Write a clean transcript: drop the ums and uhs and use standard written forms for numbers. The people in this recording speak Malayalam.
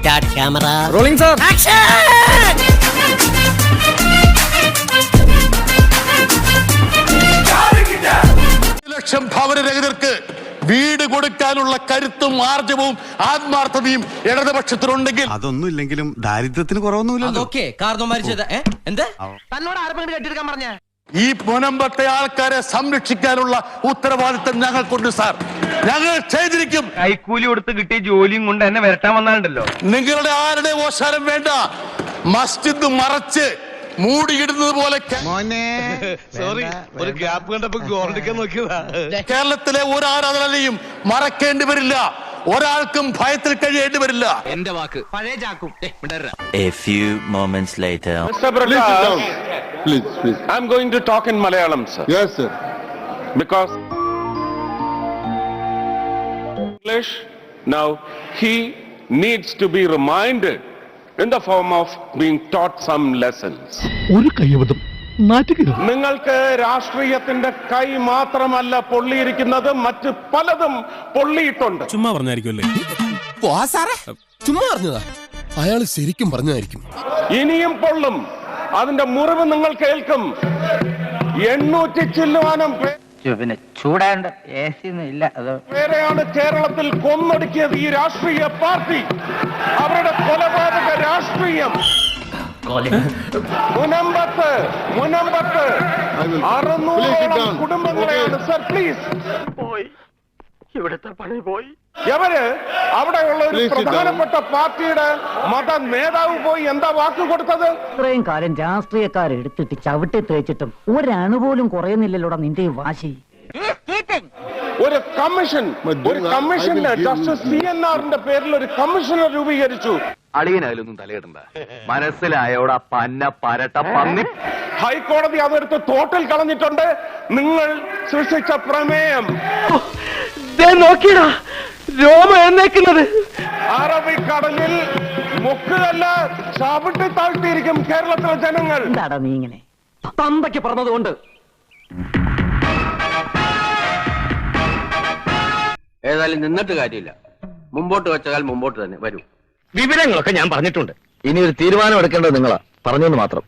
Start camera. Rolling, sir. Action! ലക്ഷം ഭവനരഹിതർക്ക് വീട് കൊടുക്കാനുള്ള കരുത്തും ആർജവും ആത്മാർത്ഥതയും ഇടതുപക്ഷത്തിനുണ്ടെങ്കിൽ അതൊന്നും ഇല്ലെങ്കിലും ദാരിദ്ര്യത്തിന് കുറവൊന്നുമില്ലല്ലോ. അതൊക്കെ കാരണവന്മാര് ചെയ്ത എന്ത് തന്നോട് ആരെങ്കിലും കെട്ടിയെടുക്കാൻ പറഞ്ഞ ഈ മുനമ്പത്തെ ആൾക്കാരെ സംരക്ഷിക്കാനുള്ള ഉത്തരവാദിത്തം ഞങ്ങൾക്കുണ്ട് സാർ. ഞങ്ങൾ ചെയ്തിരിക്കും. കൈക്കൂലി കൊടുത്ത് കിട്ടിയ ജോലിയും കൊണ്ട് എന്നെ വരട്ടാൻ വന്നാലുണ്ടല്ലോ. നിങ്ങളുടെ ആരുടെ ഓശാരം വേണ്ട. മസ്ജിദ് മറച്ച് മൂടിയിടുന്നത് പോലെ സോറി, ഒരു ഗ്യാപ്പ് കണ്ടപ്പോ ഗോൾഡിക്കാൻ നോക്കിയതാ. കേരളത്തിലെ ഒരു ആരാധനയും മറക്കേണ്ടി വരില്ല. ഒരാൾക്കും ഭയത്തിൽ കഴിയേണ്ടി വരില്ല. എന്റെ വാക്ക് പഴയ ചാക്കും. A few moments later. Mr. Prakash, please. I'm going to talk in Malayalam, sir. Yes, sir. Because English, now he needs to be reminded in the form of being taught some lessons. നിങ്ങൾക്ക് രാഷ്ട്രീയത്തിന്റെ കൈ മാത്രമല്ല പൊള്ളിയിരിക്കുന്നത്, മറ്റ് പലതും പൊള്ളിയിട്ടുണ്ട്. ചുമ്മാ പറഞ്ഞായിരിക്കുമല്ലേ? ചുമ്മാ പറഞ്ഞതാ. അയാൾ ശരിക്കും പറഞ്ഞതായിരിക്കും. ഇനിയും പൊള്ളും. അതിന്റെ മുറിവ് നിങ്ങൾ കേൾക്കും. 800 ചില്ലുവാനം പിന്നെ ചൂടാണ്ട് ഇല്ല. പേരെയാണ് കേരളത്തിൽ കൊന്നൊടുക്കിയത് ഈ രാഷ്ട്രീയ പാർട്ടി. അവരുടെ കൊലപാതക രാഷ്ട്രീയം. മുനമ്പത്ത് 600 കുടുംബങ്ങളെയാണ് സർ. പ്ലീസ് പോയി, ഇവിടുത്തെ പണി പോയി. എവര് അവിടെയുള്ള ഒരു പ്രധാനപ്പെട്ട പാർട്ടിയുടെ മത നേതാവ് പോയി എന്താ വാക്ക് കൊടുത്തത്? ഇത്രയും കാലം രാഷ്ട്രീയക്കാരെ എടുത്തിട്ട് ചവിട്ടി തേച്ചിട്ടും ഒരണുപോലും കുറയുന്നില്ലല്ലോടാ നിന്റെ ഈ വാശി. ഒരു കമ്മീഷന് ജസ്റ്റിസ് CNRന്റെ പേരിൽ ഒരു കമ്മീഷനെ രൂപീകരിച്ചു. അളിയനായാലൊന്നും തലയിടണ്ട. മനസ്സിലായോടാ പന്ന പരട്ട പന്നി. ഹൈക്കോടതി അതെടുത്ത് തോട്ടിൽ കളഞ്ഞിട്ടുണ്ട്. നിങ്ങൾ സൃഷ്ടിച്ച പ്രമേയം നോക്കിയടാ രോമ എന്നേക്കുന്നത്. അറബിക്കടലിൽ മുക്കുകല്ല ചവിട്ടി താഴ്ത്തിയിരിക്കും കേരളത്തിലെ ജനങ്ങൾ. എന്താടാ നീ ഇങ്ങനെ തന്തയ്ക്ക് പറഞ്ഞതുകൊണ്ട് ഏതായാലും നിന്നിട്ട് കാര്യമില്ല. മുമ്പോട്ട് വെച്ചാൽ മുമ്പോട്ട് തന്നെ വരൂ. വിവരങ്ങളൊക്കെ ഞാൻ പറഞ്ഞിട്ടുണ്ട്. ഇനി ഒരു തീരുമാനം എടുക്കേണ്ടത് നിങ്ങളാ. പറഞ്ഞെന്ന് മാത്രം.